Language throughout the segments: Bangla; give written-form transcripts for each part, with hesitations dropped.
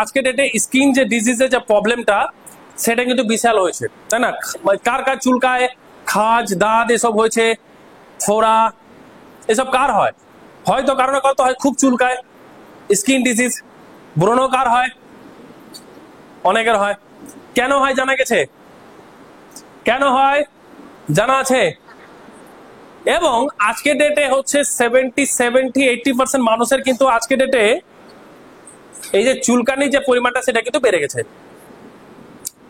আজকে ডেটে স্কিন যে ডিজিজের যে প্রবলেমটা সেটা কিন্তু বিশাল হয়েছে, তাই না? কার কার চুলকায়, খাজ, দাঁত এসব হয়েছে, ফোড়া, এসব কার হয়? হয়তো কারণে কত হয়, খুব চুলকায়, স্কিন ডিজিজ। ব্রণ কার হয়? অনেকের হয়। কেন হয় জানা গেছে? কেন হয় জানা আছে? এবং আজকে ডেটে হচ্ছে 70-80% মানুষের কিন্তু আজকে ডেটে এই যে চুলকানির যে পরিমাণটা সেটা কিন্তু বেড়ে গেছে,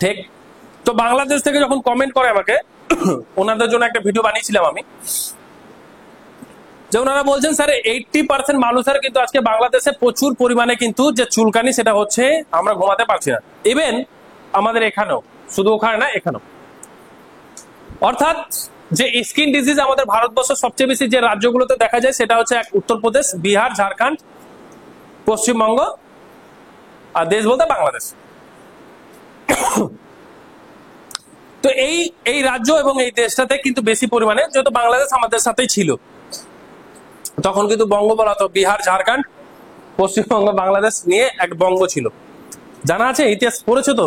ঠিক? তো বাংলাদেশ থেকে যখন কমেন্ট করে আমাকে, ওনাদের জন্য একটা ভিডিও বানিয়েছিলাম আমি, যে ওনারা বলছেন স্যার 80% মানুষের কিন্তু আজকে বাংলাদেশে প্রচুর পরিমাণে কিন্তু যে চুলকানি সেটা হচ্ছে, আমরা ঘুমাতে পারছি না। ইভেন আমাদের এখানেও, শুধু ওখানে না, এখানেও। অর্থাৎ যে স্কিন ডিজিজ আমাদের ভারতবর্ষের সবচেয়ে বেশি যে রাজ্যগুলোতে দেখা যায় সেটা হচ্ছে উত্তরপ্রদেশ, বিহার, ঝাড়খণ্ড, পশ্চিমবঙ্গ, আর দেশ বলতে বাংলাদেশ। তো এই রাজ্য এবং এই দেশটাতে কিন্তু বেশি পরিমাণে, যেহেতু বাংলাদেশ আমাদের সাথেই ছিল, তখন কিন্তু বঙ্গ বলা হতো, বিহার, ঝাড়খণ্ড, পশ্চিমবঙ্গ, বাংলাদেশ নিয়ে এক বঙ্গ ছিল। জানা আছে? ইতিহাস পড়েছো তো?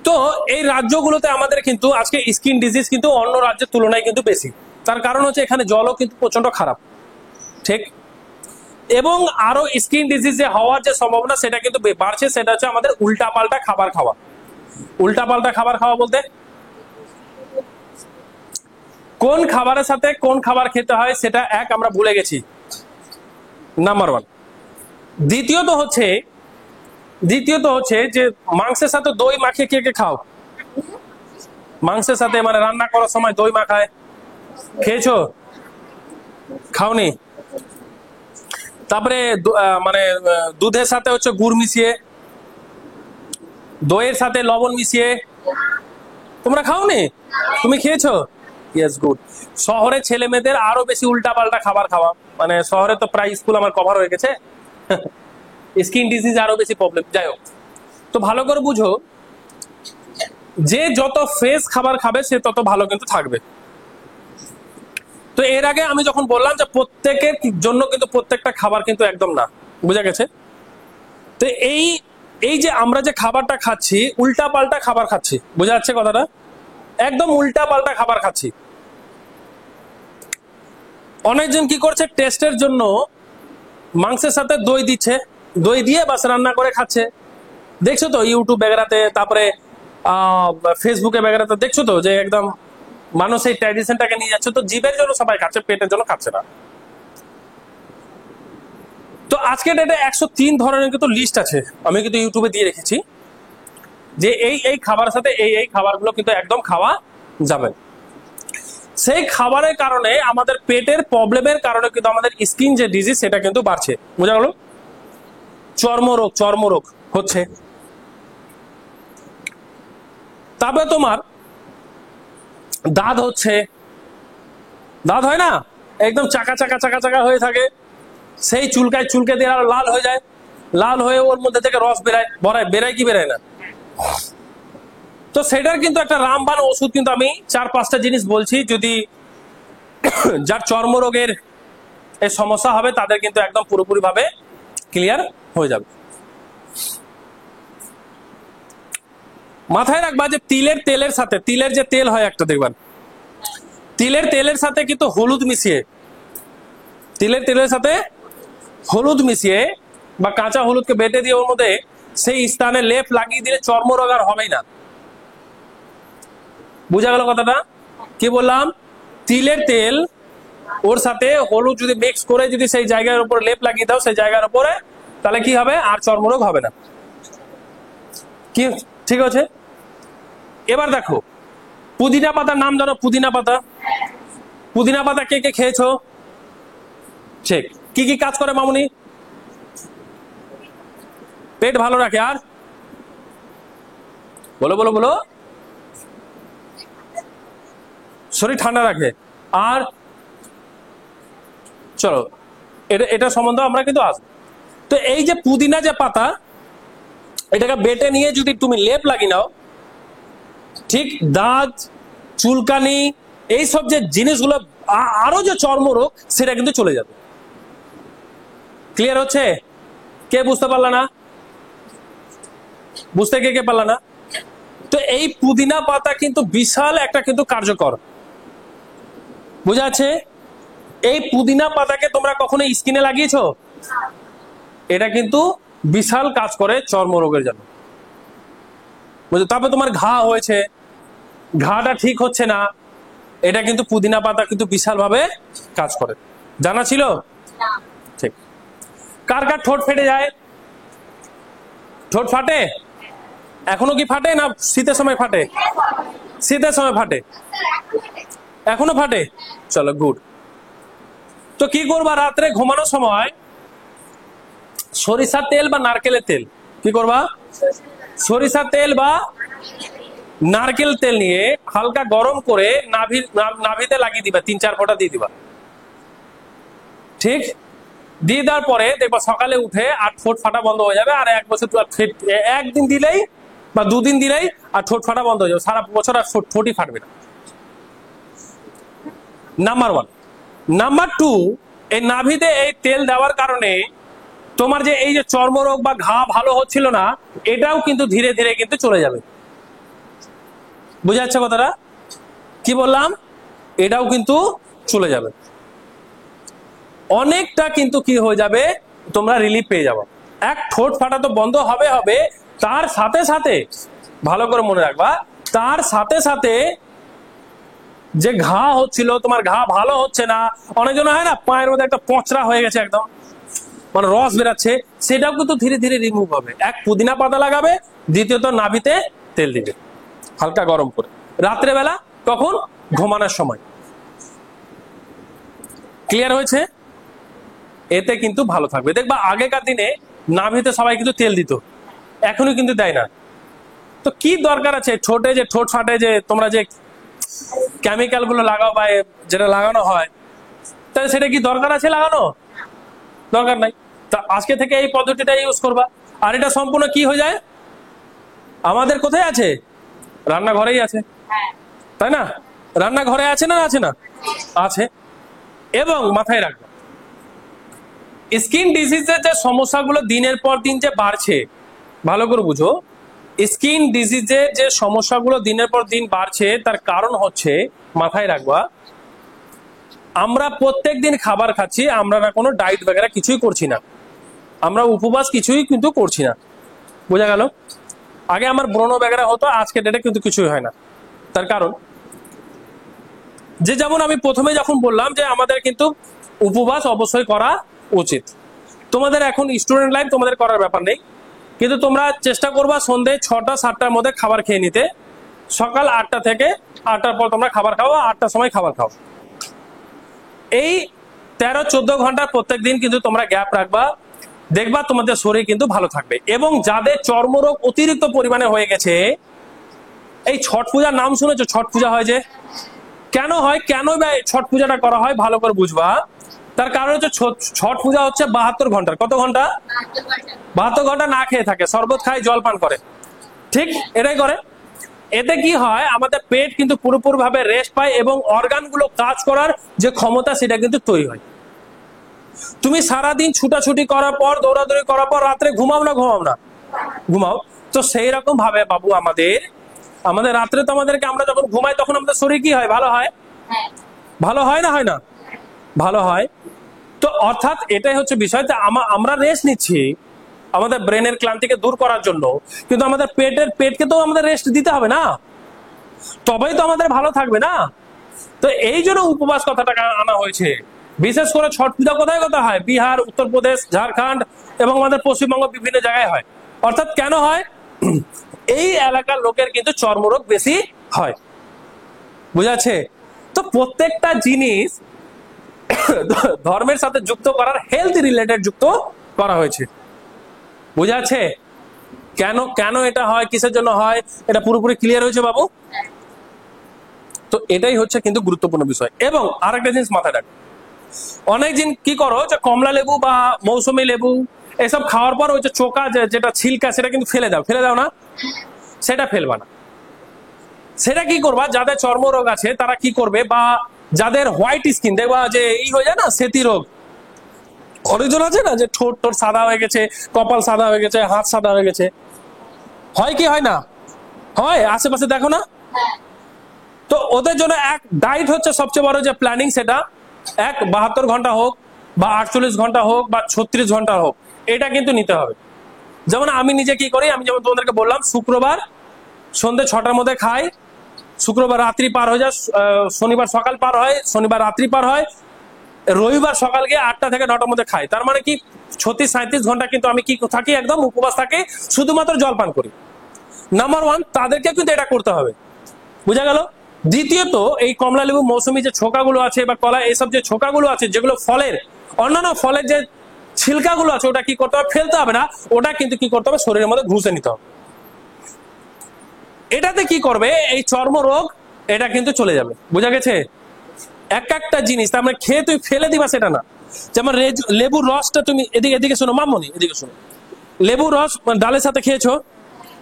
তো এই রাজ্যগুলোতে আমাদের কিন্তু আজকে স্কিন ডিজিজ কিন্তু অন্য রাজ্যের তুলনায় কিন্তু বেশি। তার কারণ হচ্ছে এখানে জলও কিন্তু প্রচন্ড খারাপ, ঠিক? এবং আরো স্কিন ডিজিজ যে হওয়ার যে সম্ভাবনা সেটা কিন্তু বাড়ছে, সেটা হচ্ছে আমাদের উল্টাপাল্টা খাবার খাওয়া। উল্টাপাল্টা খাবার খাওয়া বলতে কোন খাবারের সাথে কোন খাবার খেতে হয় সেটা আমরা ভুলে গেছি, নাম্বার 1। দ্বিতীয়ত হচ্ছে যে মাংসের সাথে দই মাখিয়ে কে কে খাও? মাংসের সাথে মানে রান্না করার সময় দই মাখায়, খেয়েছো? খাওনি? তারপরে মানে দুধের সাথে হচ্ছে গুড় মিশিয়ে, দইয়ের সাথে লবণ মিশিয়ে, তোমরা খাওনি? তুমি খেয়েছো? Yes, good. শহরে ছেলে মেয়েদের আরো বেশি উল্টাপাল্টা খাবার খাওয়া, মানে শহরে তো প্রায় স্কুল আমার কভার হয়ে গেছে, স্কিন ডিজিজ আরো বেশি প্রবলেম। যাই হোক, তো ভালো করে বুঝো যে যত ফ্রেশ খাবার খাবে সে তত ভালো কিন্তু থাকবে। তো এর আগে আমি যখন বললাম যে প্রত্যেকের জন্য কিন্তু প্রত্যেকটা খাবার কিন্তু একদম না, বুঝা গেছে? তো এই যে আমরা যে খাবারটা খাচ্ছি, উল্টা পাল্টা খাবার খাচ্ছি, বোঝা যাচ্ছে কথাটা? একদম উল্টা পাল্টা খাবার খাচ্ছি। অনেকজন কি করছে, টেস্টের জন্য মাংসের সাথে দই দিচ্ছে, দই দিয়ে বাস রান্না করে খাচ্ছে। দেখছো তো ইউটিউব বেগেরাতে, তারপরে ফেসবুকে বেগেরাতে দেখছো তো যে একদম মানুষ এই ট্র্যাডিশনটাকে নিয়ে যাচ্ছে। তো জিভের জন্য সবাই খাচ্ছে, পেটের জন্য খাচ্ছে না। তো আজকে ডেটে 103 ধরনের কিন্তু লিস্ট আছে, আমি কিন্তু ইউটিউবে দিয়ে রেখেছি, যে এই খাবারের সাথে এই খাবারগুলো কিন্তু একদম খাওয়া যাবে। সেই খাবারের কারণে আমাদের পেটের প্রবলেমের কারণে কিন্তু আমাদের স্কিন যে ডিজিজ সেটা কিন্তু বাড়ছে, বোঝা গেল? চর্মরোগ হচ্ছে। তারপরে তোমার দাঁত হচ্ছে, দাঁত হয় না, একদম চাকা চাকা চাকা চাকা হয়ে থাকে, সেই চুলকে দিয়ে আরো লাল হয়ে যায়, লাল হয়ে ওর মধ্যে থেকে রস বেরায় কি বেরায় না? তো সেটার কিন্তু একটা রামবান ওষুধ কিন্তু আমি 4-5টা জিনিস বলছি, যদি যার চর্মরোগের এই সমস্যা হবে তাদের কিন্তু একদম পুরোপুরি ভাবে ক্লিয়ার হয়ে যাবে। মাথায় রাখবা যে তিলের তেলের সাথে, তিলের যে তেল হয় একটা দেখবেন, তিলের তেলের সাথে কিন্তু হলুদ মিশিয়ে, তিলের তেলের সাথে হলুদ মিশিয়ে বা কাঁচা হলুদকে বেটে দিয়ে ওর মধ্যে সেই স্থানে লেপ লাগিয়ে দিলে চর্মরোগ আর হবেই না। বুঝা গেল কথাটা? কি বললাম? তিলের তেল ওর সাথে হলুদ যদি মিক্স করে যদি সেই জায়গার উপর লেপ লাগিয়ে দাও, সেই জায়গার উপরে, তাহলে কি হবে? আর চর্মরোগ হবে না। কি ঠিক আছে? এবার দেখো, পুদিনা পাতার নাম জানো? পুদিনা পাতা কে কে খেয়েছো? ঠিক। কি কি কাজ করে মামুনি? পেট ভালো রাখে, আর বলো বলো বলো, শরীর ঠান্ডা রাখে, আর চলো এটা সম্বন্ধে আমরা কিন্তু আসবো। তো এই যে পুদিনা যে পাতা, এটাকে বেটে নিয়ে যদি তুমি লেপ লাগিয়ে নাও, ঠিক দাঁত, চুলকানি, এইসব যে জিনিসগুলো, আরো যে চর্মরোগ সেটা কিন্তু চলে যাবে। ক্লিয়ার হচ্ছে? কে বুঝতে পারলা না? বুঝতে কে পারলা না? তো এই পুদিনা পাতা কিন্তু বিশাল একটা কিন্তু কার্যকর, বুঝা যাচ্ছে? এই পুদিনা পাতাকে তোমরা কখনো স্কিনে লাগিয়েছো? এটা কিন্তু বিশাল কাজ করে চর্মরোগের জন্য, বুঝছো? তারপর তোমার ঘা হয়েছে, ঘাটা ঠিক হচ্ছে না, এটা কিন্তু পুদিনা পাতা কিন্তু বিশাল ভাবে কাজ করে। জানা ছিল? ঠিক। কার কার ঠোঁট ফেটে যায়? ঠোঁট ফাটে? এখনো কি ফাটে না শীতের সময় ফাটে? শীতের সময় ফাটে, এখনো ফাটে। চলো গুড। তো কি করবা রাত্রে ঘুমানোর সময়? সরিষার তেল বা নারকেলের তেল, কি করবা? সরিষার তেল বা নারকেল তেল নিয়ে হালকা গরম করে নাভিতে লাগিয়ে দিবা, 3-4 ফোঁটা দিয়ে দিবা। ঠিক দিয়ে দেওয়ার পরে দেখবা সকালে উঠে আর ঠোঁট ফাটা বন্ধ হয়ে যাবে। আর 1 বছর একদিন দিলেই বা 2 দিন দিলেই আর ঠোঁট ফাটা বন্ধ হয়ে যাবে, সারা বছর আর ঠোঁটই ফাটবে না। নাম্বার 1। নাম্বার 2, এই নাভিতে এই তেল দেওয়ার কারণে তোমার যে এই যে চর্মরোগ বা ঘা ভালো হচ্ছিল না, এটাও কিন্তু ধীরে ধীরে কিন্তু চলে যাবে। বুঝা যাচ্ছে কথাটা? কি বললাম? এটাও কিন্তু চলে যাবে, অনেকটা কিন্তু কি হয়ে যাবে, তোমরা রিলিফ পেয়ে যাবে। এক ঠোঁট ফাটা তো বন্ধ হবে হবে, তার সাথে সাথে ভালো করে মনে রাখবা, তার সাথে সাথে যে ঘা হচ্ছিল, তোমার ঘা ভালো হচ্ছে না, অনেকজন হয় না পায়ের মধ্যে একটা পচড়া হয়ে গেছে, একদম মানে রস বেরাচ্ছে, সেটাও কিন্তু ধীরে ধীরে রিমুভ হবে। এক পুদিনা পাতা লাগাবে, দ্বিতীয়ত নাভিতে তেল দিবে হালকা গরম করে রাত্রেবেলা, কখন? ঘুমানোর সময়। ক্লিয়ার হয়েছে? এতে কিন্তু ভালো থাকবে। দেখবা আগেকার দিনে নাভিতে সবাই কিন্তু তেল দিত, এখনো কিন্তু দেয় না। তো কি দরকার আছে ঠোঁটে যে ঠোঁট ফাটে যে তোমরা যে কেমিক্যাল গুলো লাগাও বা যেটা লাগানো হয়, তাহলে সেটা কি দরকার আছে লাগানো? দরকার নাই। তা আজকে থেকে এই পদ্ধতিটা ইউজ করবা। আর এটা সম্পূর্ণ কি হয়ে যায়, আমাদের কোথায় আছে? রান্নাঘরেই আছে, তাই না? রান্নাঘরে আছে না আছে না? আছে। এবং মাথায় রাখবা, স্কিন ডিজিজের যে সমস্যাগুলো দিনের পর দিন যে বাড়ছে, ভালো করে বুঝো, স্কিন ডিজিজের যে সমস্যাগুলো দিনের পর দিন বাড়ছে, তার কারণ হচ্ছে, মাথায় রাখবা, আমরা প্রত্যেক দিন খাবার খাচ্ছি, আমরা না কোনো ডায়েট বগেরা কিছুই করছি না, আমরা উপবাস কিছুই কিন্তু করছি না। বোঝা গেল? আগে আমার ব্রণ বগেরা হতো, আজকে ডেটে কিন্তু কিছুই হয় না। তার কারণ যে, যেমন আমি প্রথমে যখন বললাম যে আমাদের কিন্তু উপবাস অবশ্যই করা উচিত। তোমাদের এখন স্টুডেন্ট লাইফ, তোমাদের করার ব্যাপার নেই, কিন্তু তোমরা চেষ্টা করবা সন্ধ্যে 6টা-7টার মধ্যে খাবার খেয়ে নিতে। সকাল 8টা থেকে 8টার পর তোমরা খাবার খাও, 8টার সময় খাবার খাও। এই 13-14 ঘন্টা প্রত্যেক দিন কিন্তু তোমরা গ্যাপ রাখবা, দেখবা তোমাদের শরীর কিন্তু ভালো থাকবে। এবং যাদের চর্মরোগ অতিরিক্ত পরিমাণে হয়ে গেছে, এই ছট পূজার নাম শুনেছো? ছট পূজা হয় যে, কেন হয়, কেন ছট পূজাটা করা হয়, ভালো করে বুঝবা। তার কারণ হচ্ছে ছট পূজা হচ্ছে 72 ঘন্টার, কত ঘন্টা? 72 ঘন্টা না খেয়ে থাকে, শরবত খায়, জল পান করে, ঠিক এটাই করে। এতে কি হয়, আমাদের পেট কিন্তু পুরোপুরি ভাবে রেস্ট পায় এবং অর্গানগুলো কাজ করার যে ক্ষমতা, সেটা কিন্তু তৈরি হয়। তুমি সারাদিন ছুটাছুটি করার পর, দৌড়াদৌড়ি করার পর রাত্রে ঘুমাও না? ঘুমাও না? ঘুমাও। তো সেই রকম ভাবে বাবু, আমাদের রাত্রে তো আমাদেরকে, আমরা যখন ঘুমাই তখন আমাদের শরীর কি হয়? ভালো হয়। ভালো হয় না হয় না? ভালো হয়। তো অর্থাৎ এটাই হচ্ছে বিষয়, আমরা রেস্ট নিচ্ছি আমাদের ব্রেনের ক্লান্তিকে দূর করার জন্য, কিন্তু আমাদের পেটকে তো আমাদের রেস্ট দিতে হবে না, তবেই তো আমাদের ভালো থাকবে না। তো এই জন্য উপবাস কথাটা আনা হয়েছে। বিশেষ করে ছট পূজা কোথায় কোথায় হয়? বিহার, উত্তরপ্রদেশ, ঝাড়খণ্ড এবং আমাদের পশ্চিমবঙ্গ বিভিন্ন জায়গায় হয়। অর্থাৎ কেন হয়? এই এলাকার লোকের কিন্তু চর্মরোগ বেশি হয়, বুঝাচ্ছে? তো প্রত্যেকটা জিনিস ধর্মের সাথে যুক্ত করার, হেলথ রিলেটেড যুক্ত করা হয়েছে, বুঝাচ্ছে? কেন কেন এটা হয়, কিসের জন্য হয়, এটা পুরোপুরি ক্লিয়ার হয়েছে বাবু? তো এটাই হচ্ছে কিন্তু গুরুত্বপূর্ণ বিষয়। এবং আরেকটা জিনিস মাথায় রাখ, অনেক দিন কি করো, যে কমলা লেবু বা মৌসুমী লেবু এসব খাওয়ার পর ওই যে চোকা যেটা ছিলকা, সেটা কিন্তু ফেলে দাও না? সেটা ফেলবা না। সেটা কি করবা, যাদের চর্মরোগ আছে তারা কি করবে, বা যাদের হোয়াইট স্কিন, দেখবা যে হয়ে যায় না, সেতি রোগ, অনেকজন আছে না যে ঠোঁট ঠোঁট সাদা হয়ে গেছে, কপাল সাদা হয়ে গেছে, হাত সাদা হয়ে গেছে, হয় কি হয় না? হয়, আশেপাশে দেখো না? তো ওদের জন্য এক ডায়েট হচ্ছে সবচেয়ে বড় যে প্ল্যানিং, সেটা 72 ঘন্টা হোক বা 48 ঘন্টা হোক বা 36 ঘন্টা হোক, এটা কিন্তু নিতে হবে। যেমন আমি নিজে কি করি, আমি যেমন তোমাদেরকে বললাম, শুক্রবার সন্ধ্যে 6টার মধ্যে খাই, শুক্রবার রাত্রি পার হয়ে যায়, শনিবার সকাল পার হয়, শনিবার রাত্রি পার হয়, রবিবার সকাল গিয়ে 8টা থেকে 9টার মধ্যে খাই। তার মানে কি 36-37 ঘন্টা কিন্তু আমি কি থাকি, একদম উপবাস থাকি, শুধুমাত্র জল পান করি। নাম্বার 1, তাদেরকে কিন্তু এটা করতে হবে, বুঝা গেল? দ্বিতীয়ত, এই কমলা লেবু মৌসুমী যে ছোকাগুলো আছে বা কলা, এইসব যে ছোকাগুলো আছে, যেগুলো ফলের, অন্যান্য ফলের যে ছিলকাগুলো আছে, ওটা কি করতে হবে, ফেলতে হবে না, ওটা কিন্তু কি করতে হবে, শরীরের মধ্যে ঘুষে নিতে হবে। এটাতে কি করবে, এই চর্মরোগ এটা কিন্তু চলে যাবে, বুঝা গেছে? একটা জিনিস তার মানে খেয়ে তুই ফেলে দিবা সেটা না। যেমন লেবুর রসটা তুমি এদিকে এদিকে শোনো মামনি, এদিকে শোনো, লেবুর রস ডালের সাথে খেয়েছো,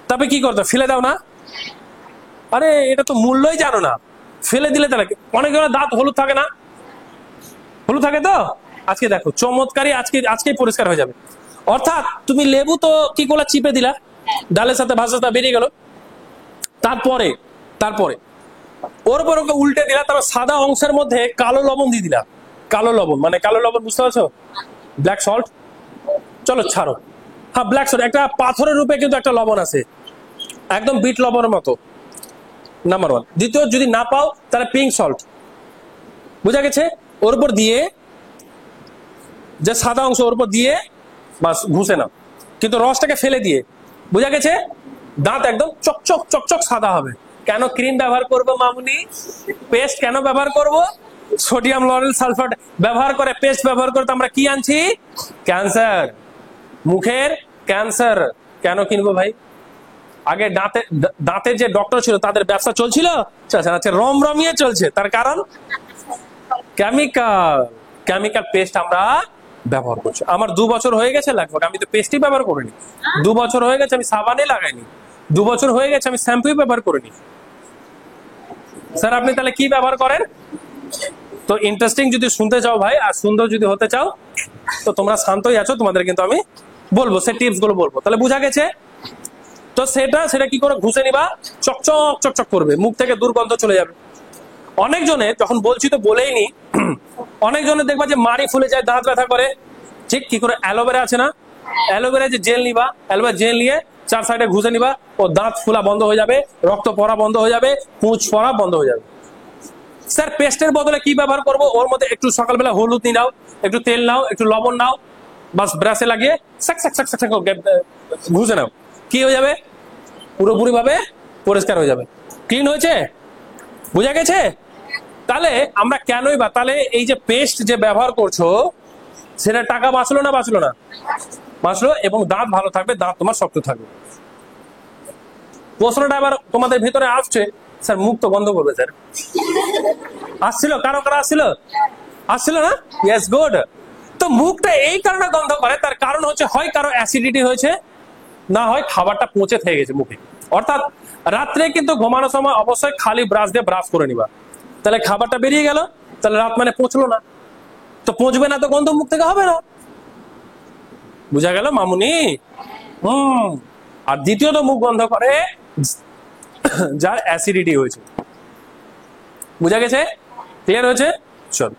তবে কি করতে, ফেলে দাও না? আরে এটা তো মূল্যই জানো না, ফেলে দিলে তাহলে অনেক জনের দাঁত হলুদ থাকে না, হলুদ থাকে তো, আজকে দেখো চমৎকারই, আজকেই পরিষ্কার হয়ে যাবে। অর্থাৎ তুমি লেবু তো কি করলা, চিপে দিলা, ডালের সাথে ভাষাটা বেরিয়ে গেল, তারপরে তারপরে ওর উপর ওকে উল্টে দিলা, তারপর সাদা অংশের মধ্যে কালো লবণ দিয়ে দিলা। কালো লবণ মানে কালো লবণ বুঝতে পারছো, ব্ল্যাক সল্ট, চলো ছাড়ো, হ্যাঁ ব্ল্যাক সল্ট, একটা পাথরের রূপে কিন্তু একটা লবণ আছে, একদম বিট লবণের মতো, নাম্বার 1। দ্বিতীয়, যদি না পাও তাহলে পিঙ্ক সল্ট, বুঝা গেছে? ওর উপর দিয়ে, যে সাদা অংশ ওর উপর দিয়ে বাস ঘুষে নাও, কিন্তু রসটাকে ফেলে দিয়ে, বুঝা গেছে? দাঁত একদম চকচক চকচক সাদা হবে। কেন ক্রিম ব্যবহার করবো মামুনি, পেস্ট কেন ব্যবহার করব? সোডিয়াম লরেল সালফেট ব্যবহার করে, পেস্ট ব্যবহার করে তো আমরা কি আনছি, ক্যান্সার, মুখের ক্যান্সার। কেন কিনবো ভাই? আগে দাঁতের যে ডক্টর ছিল তাদের ব্যবসা চলছিল, আচ্ছা রমরমিয়ে চলছে, তার কারণ কেমিক্যাল পেস্ট আমরা ব্যবহার করছি। আমার 2 বছর হয়ে গেছে লাগভগ, আমি তো পেস্টই ব্যবহার করিনি। 2 বছর হয়ে গেছে আমি সাবানই লাগাইনি, 2 বছর হয়ে গেছে আমি শ্যাম্পুই ব্যবহার করিনি। স্যার আপনি তাহলে কি ব্যবহার করেন? তো ইন্টারেস্টিং যদি শুনতে চাও ভাই, আর সুন্দর যদি হতে চাও, তো তোমরা শান্তই আছো, তোমাদের কিন্তু আমি বলবো, সে টিপস গুলো বলবো, তাহলে বুঝা গেছে? তো সেটা কি করে ঘুষে নিবা, চকচক চকচক করবে, মুখ থেকে দুর্গন্ধ চলে যাবে। অনেকজনের, যখন বলছি তো বলেই নি, অনেকজনের দেখবা যে মাড়ি ফুলে যায়, দাঁত ব্যথা করে, ঠিক কি করে, অ্যালোভেরা আছে না, অ্যালোভেরা যে জেল নিবা, অ্যালোভেরা জেল নিয়ে 4 সাইডে ঘুষে নিবা, ও দাঁত ফুলা বন্ধ হয়ে যাবে, রক্ত পড়া বন্ধ হয়ে যাবে, পুঁজ পড়া বন্ধ হয়ে যাবে। স্যার পেস্টের বদলে কি ব্যবহার করবো? ওর মধ্যে একটু সকালবেলা হলুদ নিয়ে নাও, একটু তেল নাও, একটু লবণ নাও, বাস ব্রাশে লাগিয়ে সাক সাক সাক সাক ঘুষে নাও, কি হয়ে যাবে, পুরোপুরি ভাবে পরিষ্কার হয়ে যাবে, ক্লিন হয়েছে, বুঝা গেছে? তাহলে আমরা কেনই বা, তাহলে এই যে পেস্ট যে ব্যবহার করছো, সেটা টাকা বাঁচলো না বাঁচলো না? বাঁচলো, এবং দাঁত ভালো থাকবে, দাঁত তোমার শক্ত থাকবে। প্রশ্নটা আবার তোমাদের ভিতরে আসছে, স্যার মুখ তো বন্ধ করবে স্যার, আসছিল কারো কারো আসছিল না? Yes, good. তো মুখটা এই কারণে গন্ধ করে, তার কারণ হচ্ছে হয় কারো অ্যাসিডিটি হয়েছে, না হয় খাবারটা পচে থেকে গেছে মুখে। অর্থাৎ রাত্রে কিন্তু ঘুমানোর সময় অবশ্যই খালি ব্রাশ দিয়ে ব্রাশ করে নিবা, তাহলে খাবারটা বেরিয়ে গেল, তাহলে রাত মানে পচলো না, তো পচবে না, তো গন্ধ মুখ থেকে হবে না, বুঝা গেল মামুনি? আর দ্বিতীয়ত মুখ বন্ধ করে যার অ্যাসিডিটি হয়েছে, বুঝা গেছে? ক্লিয়ার হয়েছে? চল।